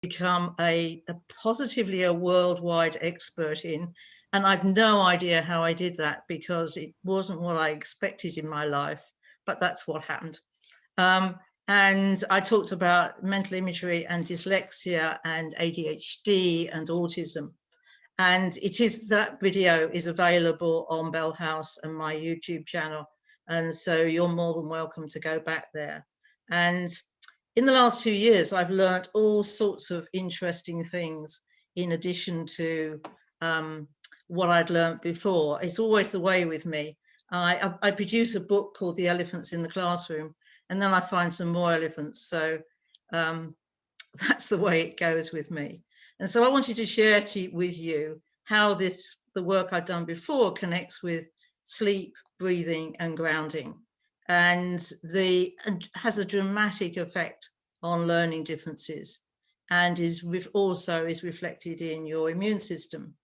become a positively a worldwide expert in. And I've no idea how I did that, because it wasn't what I expected in my life, but that's what happened. And I talked about mental imagery and dyslexia and ADHD and autism. And that video is available on Bell House and my YouTube channel. And so you're more than welcome to go back there. And in the last 2 years, I've learned all sorts of interesting things in addition to what I'd learned before. It's always the way with me. I produce a book called The Elephants in the Classroom, and then I find some more elephants. So that's the way it goes with me. And so I wanted to share with you how the work I've done before connects with sleep, breathing, and grounding, and has a dramatic effect on learning differences, and also is reflected in your immune system.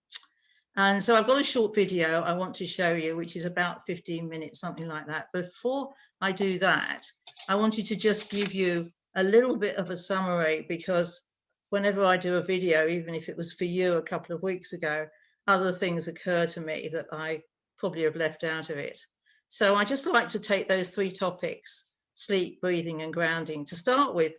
And so I've got a short video I want to show you, which is about 15 minutes, something like that. Before I do that, I wanted to just give you a little bit of a summary, because whenever I do a video, even if it was for you a couple of weeks ago, other things occur to me that I probably have left out of it. So I just like to take those 3 topics, sleep, breathing, and grounding. To start with,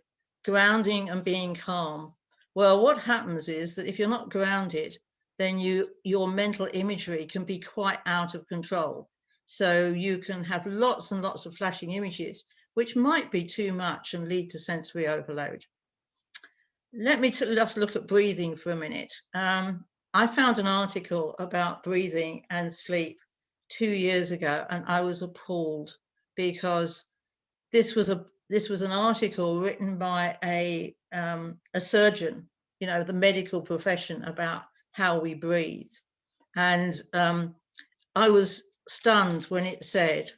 grounding and being calm. Well, what happens is that if you're not grounded, then your mental imagery can be quite out of control. So you can have lots and lots of flashing images, which might be too much and lead to sensory overload. Let me just look at breathing for a minute. I found an article about breathing and sleep 2 years ago, and I was appalled, because this was an article written by a surgeon, the medical profession, about how we breathe. And I was stunned when it said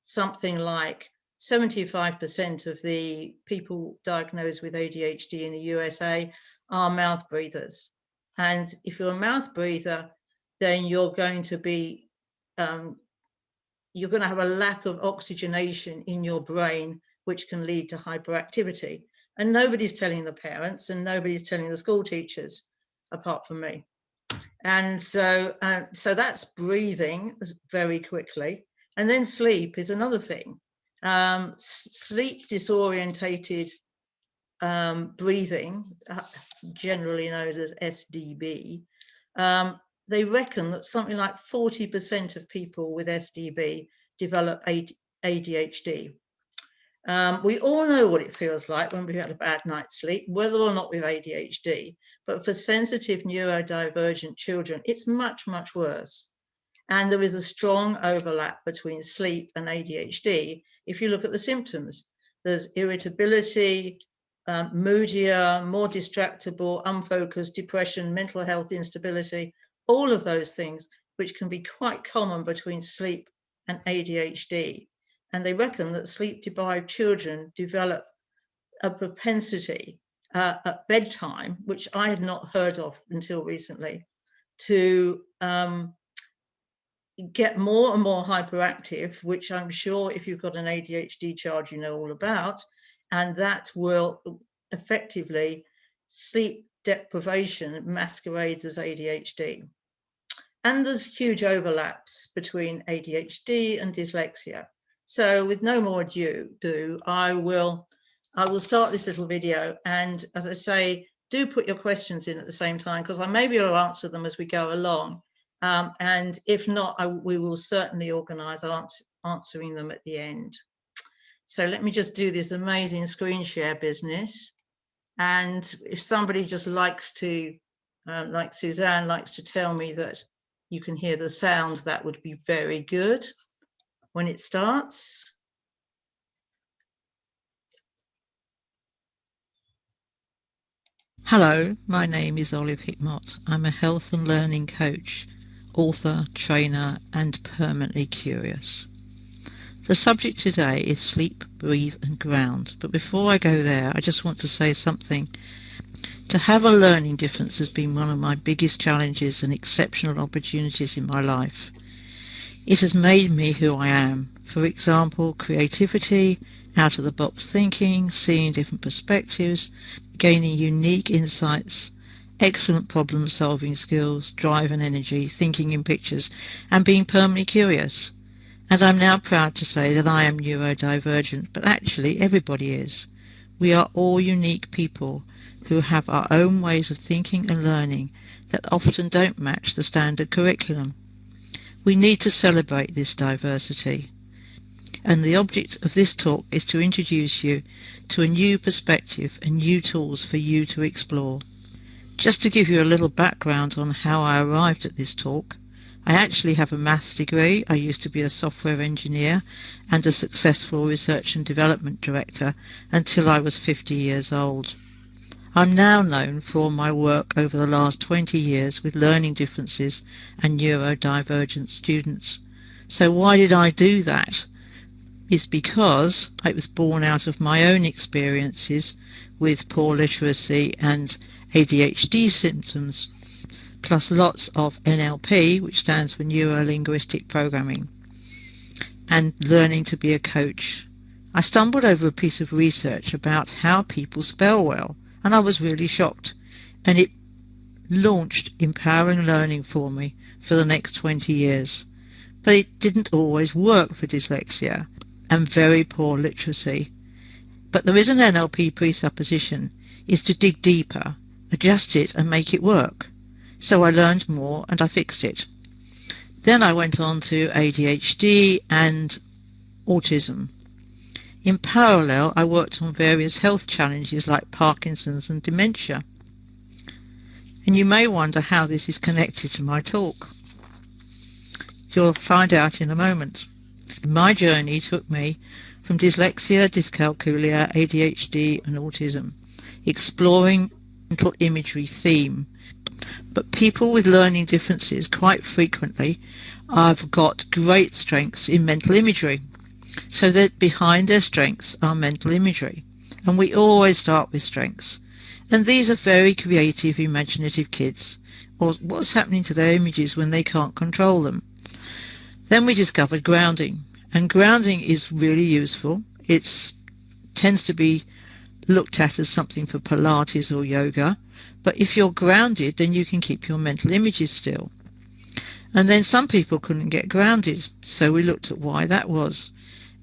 something like 75% of the people diagnosed with ADHD in the USA are mouth breathers. And if you're a mouth breather, then you're going to have a lack of oxygenation in your brain, which can lead to hyperactivity. And nobody's telling the parents, and nobody's telling the school teachers, apart from me. And so that's breathing very quickly. And then sleep is another thing. Sleep disorientated breathing, generally known as SDB, they reckon that something like 40% of people with SDB develop ADHD. We all know what it feels like when we had a bad night's sleep, whether or not we have ADHD. But for sensitive neurodivergent children, it's much, much worse. And there is a strong overlap between sleep and ADHD. If you look at the symptoms, there's irritability, moodier, more distractible, unfocused, depression, mental health instability, all of those things, which can be quite common between sleep and ADHD. And they reckon that sleep-deprived children develop a propensity at bedtime, which I had not heard of until recently, to get more and more hyperactive, which I'm sure if you've got an ADHD child, you know all about, and that will effectively, sleep deprivation masquerades as ADHD. And there's huge overlaps between ADHD and dyslexia. So with no more ado, I will start this little video. And as I say, do put your questions in at the same time, because I may be able to answer them as we go along. And if not, we will certainly organise answering them at the end. So let me just do this amazing screen share business. And if somebody just likes to, like Suzanne likes to tell me that you can hear the sound, that would be very good when it starts. Hello, my name is Olive Hickmott. I'm a health and learning coach, author, trainer, and permanently curious. The subject today is sleep, breathe, and ground. But before I go there, I just want to say something. To have a learning difference has been one of my biggest challenges and exceptional opportunities in my life. It has made me who I am. For example, creativity, out-of-the-box thinking, seeing different perspectives, gaining unique insights, excellent problem-solving skills, drive and energy, thinking in pictures, and being permanently curious. And I'm now proud to say that I am neurodivergent, but actually everybody is. We are all unique people who have our own ways of thinking and learning that often don't match the standard curriculum. We need to celebrate this diversity. And the object of this talk is to introduce you to a new perspective and new tools for you to explore. Just to give you a little background on how I arrived at this talk, I actually have a maths degree. I used to be a software engineer and a successful research and development director until I was 50 years old. I'm now known for my work over the last 20 years with learning differences and neurodivergent students. So why did I do that? It's because it was born out of my own experiences with poor literacy and ADHD symptoms, plus lots of NLP, which stands for Neuro-Linguistic Programming, and learning to be a coach. I stumbled over a piece of research about how people spell well, and I was really shocked, and it launched empowering learning for me for the next 20 years. But it didn't always work for dyslexia and very poor literacy. But there is an NLP presupposition, is to dig deeper, adjust it and make it work. So I learned more and I fixed it. Then I went on to ADHD and autism. In parallel, I worked on various health challenges like Parkinson's and dementia. And you may wonder how this is connected to my talk. You'll find out in a moment. My journey took me from dyslexia, dyscalculia, ADHD and autism, exploring mental imagery theme. But people with learning differences quite frequently have got great strengths in mental imagery, so that behind their strengths are mental imagery. And we always start with strengths. And these are very creative, imaginative kids, or what's happening to their images when they can't control them. Then we discovered grounding, and grounding is really useful. It tends to be looked at as something for Pilates or yoga, but if you're grounded, then you can keep your mental images still. And then some people couldn't get grounded, so we looked at why that was.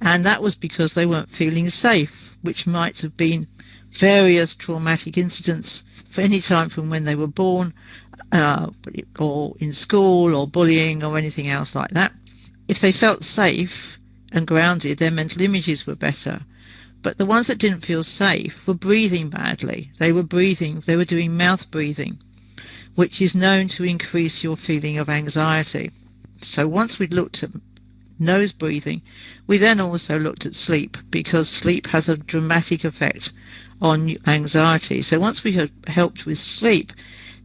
And that was because they weren't feeling safe, which might have been various traumatic incidents for any time from when they were born, or in school, or bullying, or anything else like that. If they felt safe and grounded, their mental images were better. But the ones that didn't feel safe were breathing badly. They were doing mouth breathing, which is known to increase your feeling of anxiety. So once we'd looked at nose breathing, we then also looked at sleep, because sleep has a dramatic effect on anxiety. So once we had helped with sleep,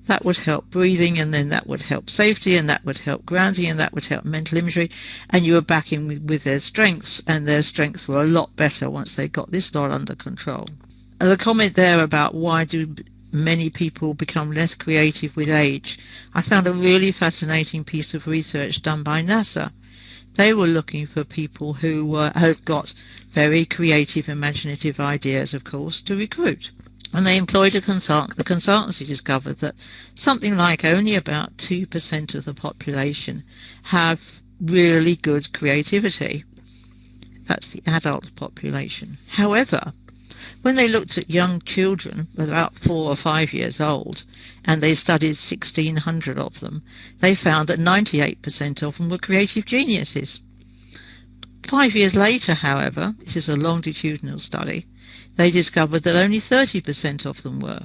that would help breathing, and then that would help safety, and that would help grounding, and that would help mental imagery, and you were back in with their strengths, and their strengths were a lot better once they got this lot under control. And the comment there about why do many people become less creative with age, I found a really fascinating piece of research done by NASA. They were looking for people who had got very creative, imaginative ideas, of course, to recruit. And they employed a consultant. The consultancy discovered that something like only about 2% of the population have really good creativity. That's the adult population. However, when they looked at young children, about 4 or 5 years old, and they studied 1,600 of them, they found that 98% of them were creative geniuses. 5 years later, however, this is a longitudinal study, they discovered that only 30% of them were.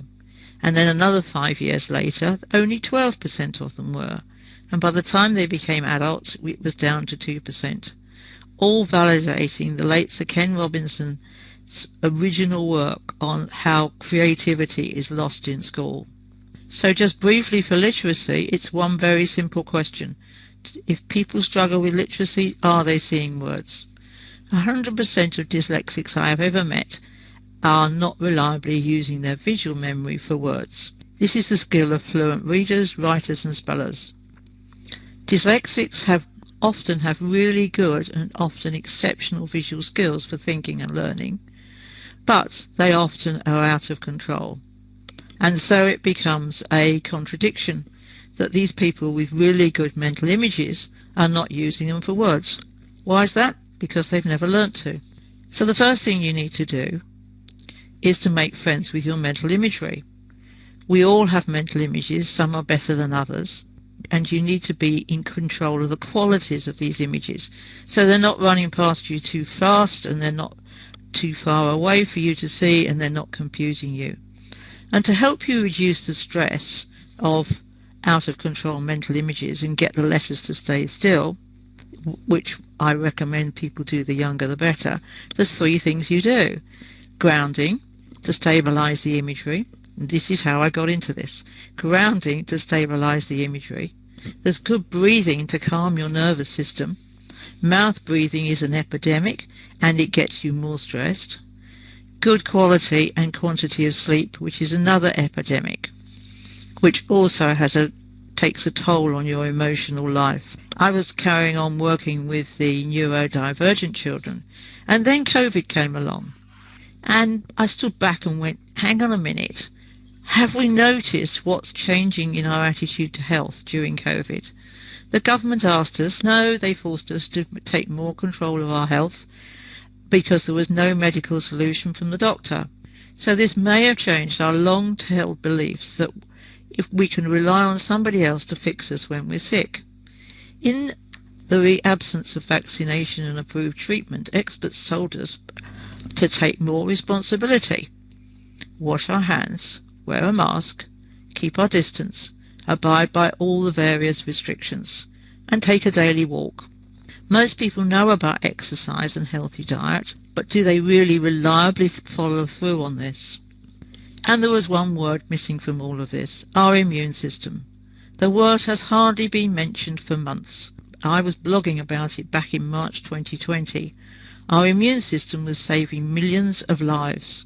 And then another 5 years later, only 12% of them were. And by the time they became adults, it was down to 2%. All validating the late Sir Ken Robinson's original work on how creativity is lost in school. So just briefly for literacy, it's one very simple question. If people struggle with literacy, are they seeing words? 100% of dyslexics I have ever met are not reliably using their visual memory for words. This is the skill of fluent readers, writers and spellers. Dyslexics often have really good and often exceptional visual skills for thinking and learning, but they often are out of control. And so it becomes a contradiction that these people with really good mental images are not using them for words. Why is that? Because they've never learnt to. So the first thing you need to do is to make friends with your mental imagery. We all have mental images, some are better than others, and you need to be in control of the qualities of these images. So they're not running past you too fast, and they're not too far away for you to see, and they're not confusing you. And to help you reduce the stress of out of control mental images and get the letters to stay still, which I recommend people do, the younger the better, there's 3 things you do. Grounding, to stabilize the imagery. This is how I got into this. Grounding to stabilize the imagery. There's good breathing to calm your nervous system. Mouth breathing is an epidemic and it gets you more stressed. Good quality and quantity of sleep, which is another epidemic, which also takes a toll on your emotional life. I was carrying on working with the neurodivergent children, and then COVID came along. And I stood back and went, hang on a minute, have we noticed what's changing in our attitude to health during COVID? The government asked us, no, they forced us to take more control of our health because there was no medical solution from the doctor. So this may have changed our long-held beliefs that if we can rely on somebody else to fix us when we're sick. In the absence of vaccination and approved treatment, experts told us to take more responsibility. Wash our hands, wear a mask, keep our distance, abide by all the various restrictions, and take a daily walk. Most people know about exercise and healthy diet, but do they really reliably follow through on this? And there was one word missing from all of this, our immune system. The word has hardly been mentioned for months. I was blogging about it back in March 2020. Our immune system was saving millions of lives.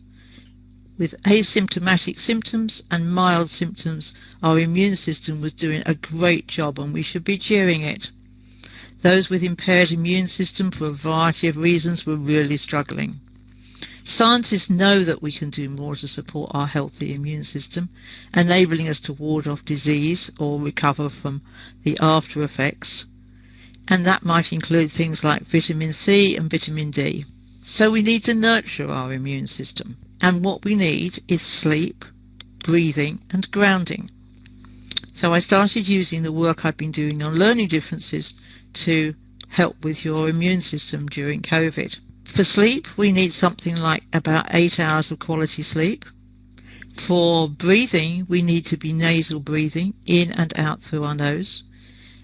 With asymptomatic symptoms and mild symptoms, our immune system was doing a great job and we should be cheering it. Those with impaired immune system for a variety of reasons were really struggling. Scientists know that we can do more to support our healthy immune system, enabling us to ward off disease or recover from the after effects, and that might include things like vitamin C and vitamin D. So we need to nurture our immune system, and what we need is sleep, breathing and grounding. So I started using the work I've been doing on learning differences to help with your immune system during COVID. For sleep, we need something like about 8 hours of quality sleep. For breathing, we need to be nasal breathing in and out through our nose.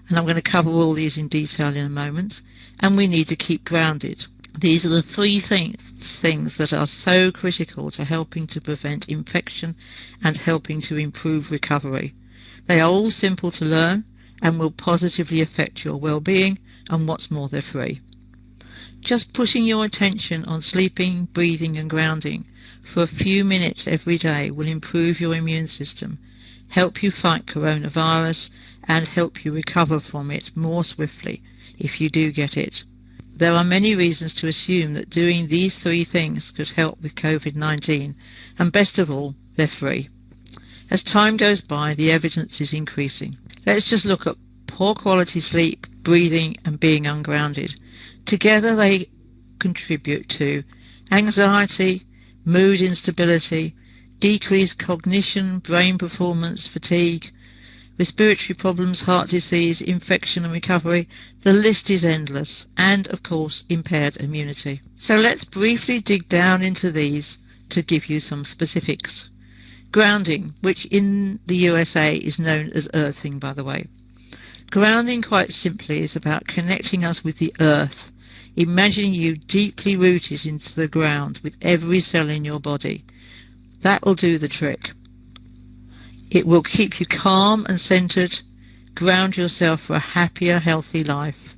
And I'm going to cover all these in detail in a moment. And we need to keep grounded. These are the 3 things that are so critical to helping to prevent infection and helping to improve recovery. They are all simple to learn and will positively affect your well-being, and what's more, they're free. Just putting your attention on sleeping, breathing and grounding for a few minutes every day will improve your immune system, help you fight coronavirus and help you recover from it more swiftly if you do get it. There are many reasons to assume that doing these 3 things could help with COVID-19, and best of all, they're free. As time goes by, the evidence is increasing. Let's just look at poor quality sleep, breathing and being ungrounded. Together they contribute to anxiety, mood instability, decreased cognition, brain performance, fatigue, respiratory problems, heart disease, infection and recovery. The list is endless, and of course impaired immunity. So let's briefly dig down into these to give you some specifics. Grounding, which in the USA is known as earthing, by the way. Grounding, quite simply, is about connecting us with the earth, imagining you deeply rooted into the ground with every cell in your body. That will do the trick. It will keep you calm and centered, ground yourself for a happier, healthy life.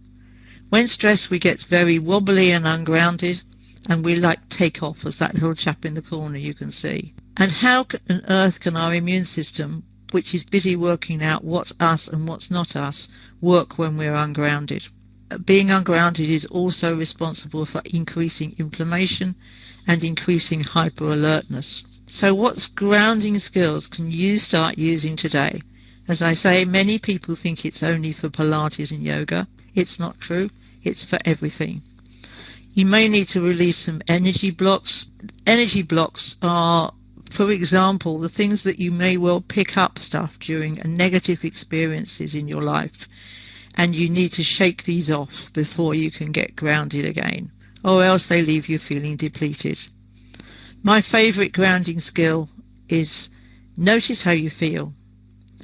When stressed, we get very wobbly and ungrounded, and we like take off, as that little chap in the corner you can see. And how on earth can our immune system, which is busy working out what's us and what's not us, work when we're ungrounded? Being ungrounded is also responsible for increasing inflammation and increasing hyper-alertness. So what grounding skills can you start using today? As I say, many people think it's only for Pilates and yoga. It's not true. It's for everything. You may need to release some energy blocks. Energy blocks are, for example, the things that you may well pick up stuff during negative experiences in your life, and you need to shake these off before you can get grounded again, or else they leave you feeling depleted. My favourite grounding skill is notice how you feel,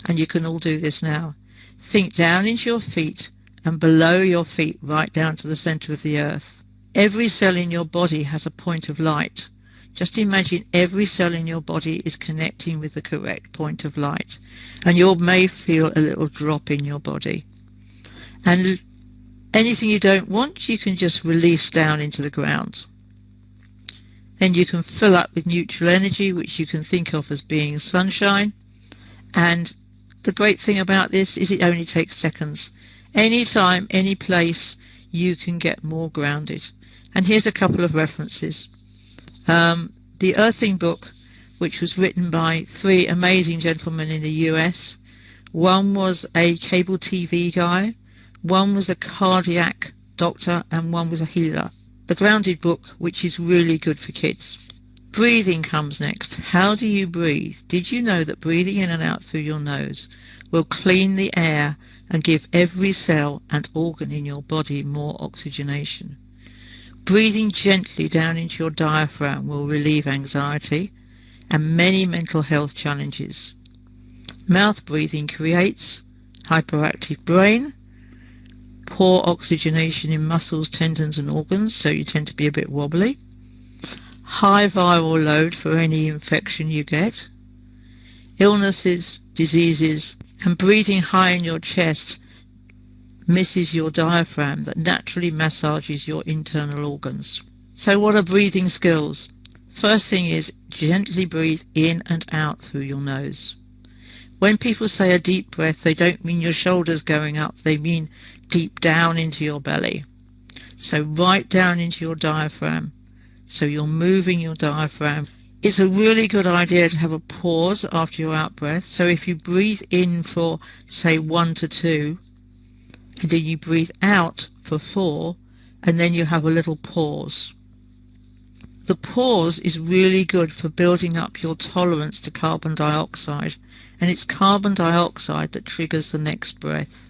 and you can all do this now. Think down into your feet and below your feet right down to the centre of the earth. Every cell in your body has a point of light. Just imagine every cell in your body is connecting with the correct point of light, and you may feel a little drop in your body. And anything you don't want, you can just release down into the ground. Then you can fill up with neutral energy, which you can think of as being sunshine. And the great thing about this is it only takes seconds. Anytime, any place, you can get more grounded. And here's a couple of references. The Earthing book, which was written by 3 amazing gentlemen in the US. One was a cable TV guy, one was a cardiac doctor, and one was a healer. The Grounded book, which is really good for kids. Breathing comes next. How do you breathe? Did you know that breathing in and out through your nose will clean the air and give every cell and organ in your body more oxygenation? Breathing gently down into your diaphragm will relieve anxiety and many mental health challenges. Mouth breathing creates hyperactive brain, poor oxygenation in muscles, tendons and organs, so you tend to be a bit wobbly. High viral load for any infection you get. Illnesses, diseases, and breathing high in your chest misses your diaphragm that naturally massages your internal organs. So what are breathing skills? First thing is gently breathe in and out through your nose. When people say a deep breath, they don't mean your shoulders going up, they mean deep down into your belly. So right down into your diaphragm. So you're moving your diaphragm. It's a really good idea to have a pause after your out-breath. So if you breathe in for, say, 1 to 2, and then you breathe out for 4, and then you have a little pause. The pause is really good for building up your tolerance to carbon dioxide, and it's carbon dioxide that triggers the next breath.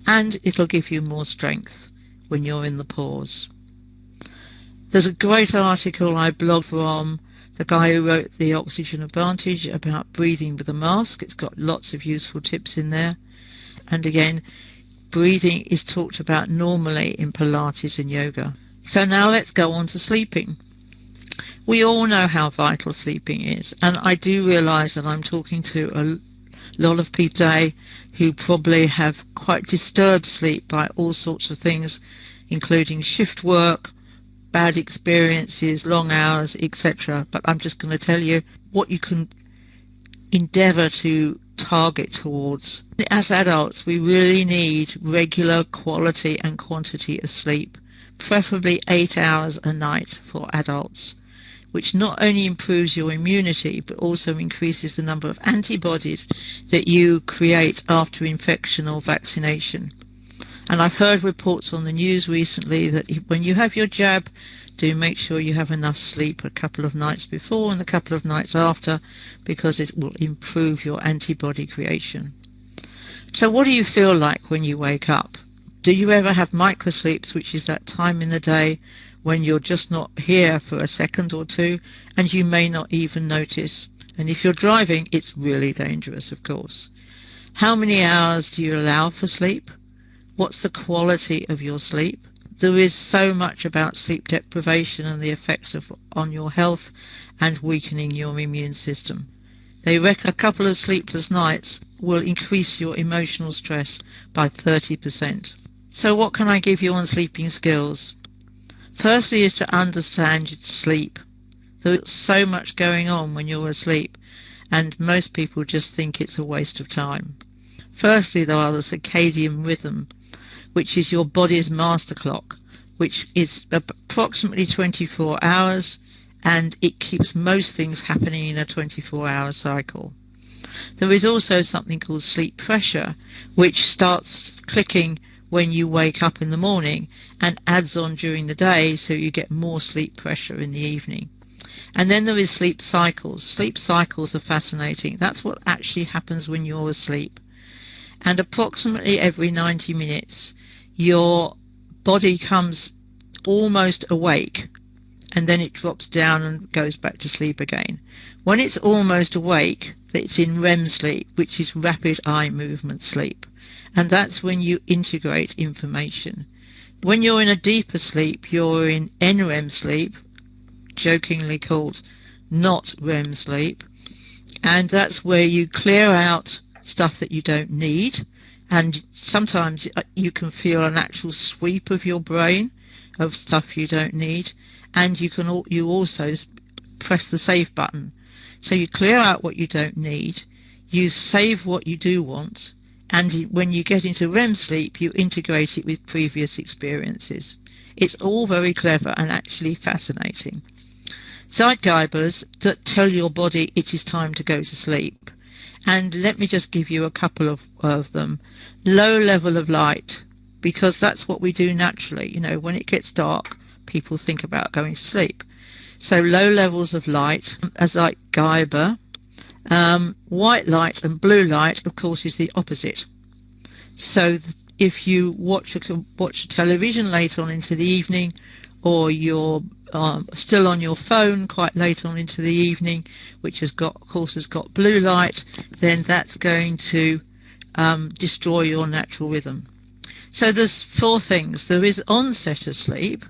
And it'll give you more strength when you're in the pause. There's a great article I blogged from the guy who wrote The Oxygen Advantage about breathing with a mask. It's got lots of useful tips in there. And again, breathing is talked about normally in Pilates and yoga. So now let's go on to sleeping. We all know how vital sleeping is, and I do realise that I'm talking to a lot of people today who probably have quite disturbed sleep by all sorts of things, including shift work, bad experiences, long hours, etc. But I'm just going to tell you what you can endeavour to target towards. As adults, we really need regular quality and quantity of sleep, preferably 8 hours a night for adults, which not only improves your immunity but also increases the number of antibodies that you create after infection or vaccination. And I've heard reports on the news recently that when you have your jab, do make sure you have enough sleep a couple of nights before and a couple of nights after, because it will improve your antibody creation. So what do you feel like when you wake up? Do you ever have microsleeps, which is that time in the day when you're just not here for a second or two and you may not even notice? And if you're driving, it's really dangerous, of course. How many hours do you allow for sleep? What's the quality of your sleep? There is so much about sleep deprivation and the effects on your health and weakening your immune system. They reckon a couple of sleepless nights will increase your emotional stress by 30%. So what can I give you on sleeping skills? Firstly is to understand your sleep. There's so much going on when you're asleep, and most people just think it's a waste of time. Firstly, there are the circadian rhythm, which is your body's master clock, which is approximately 24 hours, and it keeps most things happening in a 24-hour cycle. There is also something called sleep pressure, which starts clicking when you wake up in the morning and adds on during the day, so you get more sleep pressure in the evening. And then there is sleep cycles. Sleep cycles are fascinating. That's what actually happens when you're asleep. And approximately every 90 minutes, your body comes almost awake, and then it drops down and goes back to sleep again. When it's almost awake, it's in REM sleep, which is rapid eye movement sleep. And that's when you integrate information. When you're in a deeper sleep, you're in NREM sleep, jokingly called not REM sleep. And that's where you clear out stuff that you don't need. And sometimes you can feel an actual sweep of your brain of stuff you don't need. And you also press the save button. So you clear out what you don't need, you save what you do want, and when you get into REM sleep, you integrate it with previous experiences. It's all very clever and actually fascinating. Zeitgebers that tell your body it is time to go to sleep. And let me just give you a couple of them. Low level of light, because that's what we do naturally. You know, when it gets dark, people think about going to sleep. So low levels of light, a Zeitgeber. White light and blue light, of course, is the opposite. So if you watch a television late on into the evening, or you're still on your phone quite late on into the evening, which of course has got blue light, then that's going to destroy your natural rhythm. So there's four things. There is onset of sleep,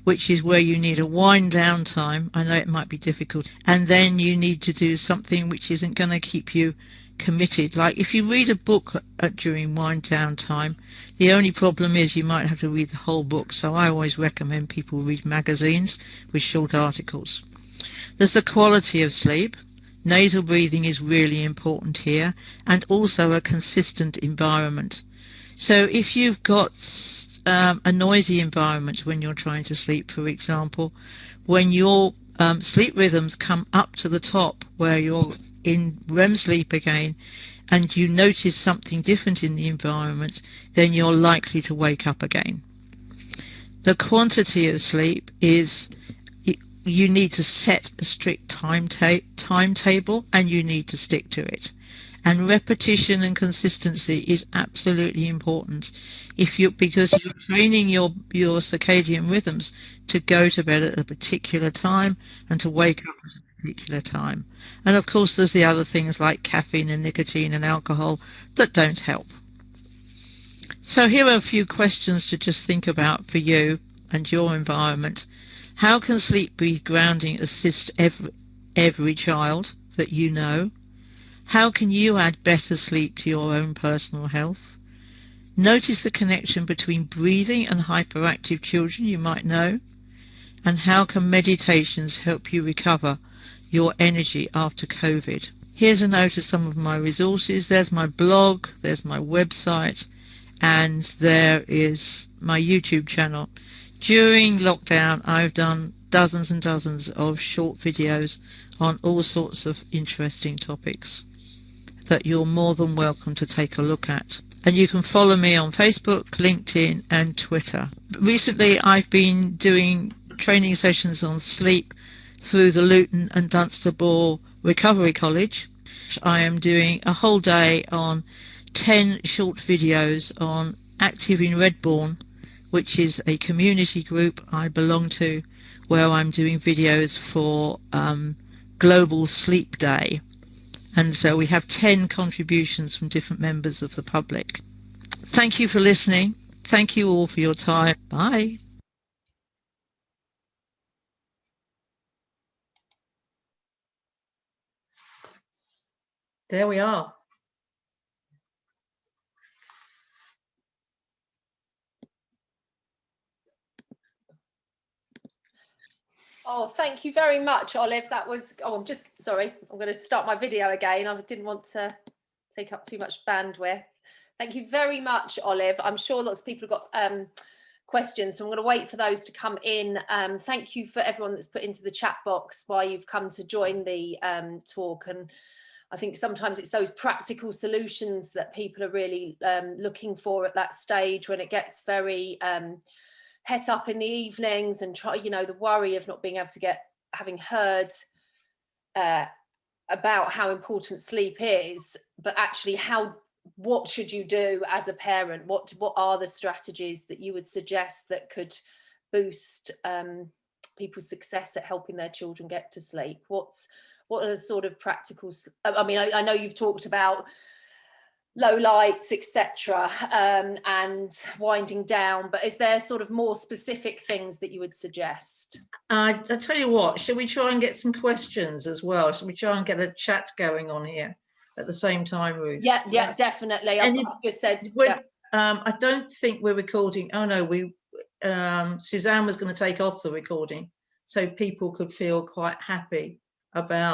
which is where you need a wind down time. I know it might be difficult. And then you need to do something which isn't going to keep you committed. Like if you read a book during wind down time, the only problem is you might have to read the whole book. So I always recommend people read magazines with short articles. There's the quality of sleep. Nasal breathing is really important here, and also a consistent environment. So if you've got a noisy environment when you're trying to sleep, for example, when your sleep rhythms come up to the top where you're in REM sleep again, and you notice something different in the environment, then you're likely to wake up again. The quantity of sleep is you need to set a strict timetable, and you need to stick to it. And repetition and consistency is absolutely important because you're training your circadian rhythms to go to bed at a particular time and to wake up at a particular time. And of course there's the other things like caffeine and nicotine and alcohol that don't help. So here are a few questions to just think about for you and your environment. How can sleep breathe grounding assist every child that you know? How can you add better sleep to your own personal health? Notice the connection between breathing and hyperactive children you might know. And how can meditations help you recover your energy after COVID? Here's a note of some of my resources. There's my blog, there's my website, and there is my YouTube channel. During lockdown, I've done dozens and dozens of short videos on all sorts of interesting topics that you're more than welcome to take a look at. And you can follow me on Facebook, LinkedIn and Twitter. Recently I've been doing training sessions on sleep through the Luton and Dunstable Recovery College. I am doing a whole day on 10 short videos on Active in Redbourne, which is a community group I belong to, where I'm doing videos for Global Sleep Day. And so we have 10 contributions from different members of the public. Thank you for listening. Thank you all for your time. Bye. There we are. Oh, thank you very much, Olive. That was, I'm just, sorry, I'm going to start my video again. I didn't want to take up too much bandwidth. Thank you very much, Olive. I'm sure lots of people have got questions, so I'm going to wait for those to come in. Thank you for everyone that's put into the chat box why you've come to join the talk, and I think sometimes it's those practical solutions that people are really looking for at that stage when it gets very het up in the evenings, and the worry of not being able to having heard about how important sleep is, but actually what should you do as a parent? What are the strategies that you would suggest that could boost people's success at helping their children get to sleep? What are the sort of practical, I mean, I know you've talked about low lights, etc., and winding down, but is there sort of more specific things that you would suggest? I tell you what, should we try and get some questions as well? Should we try and get a chat going on here at the same time, Ruth? Yeah, definitely. I've just said. I don't think we're recording. Oh no, Suzanne was going to take off the recording so people could feel quite happy about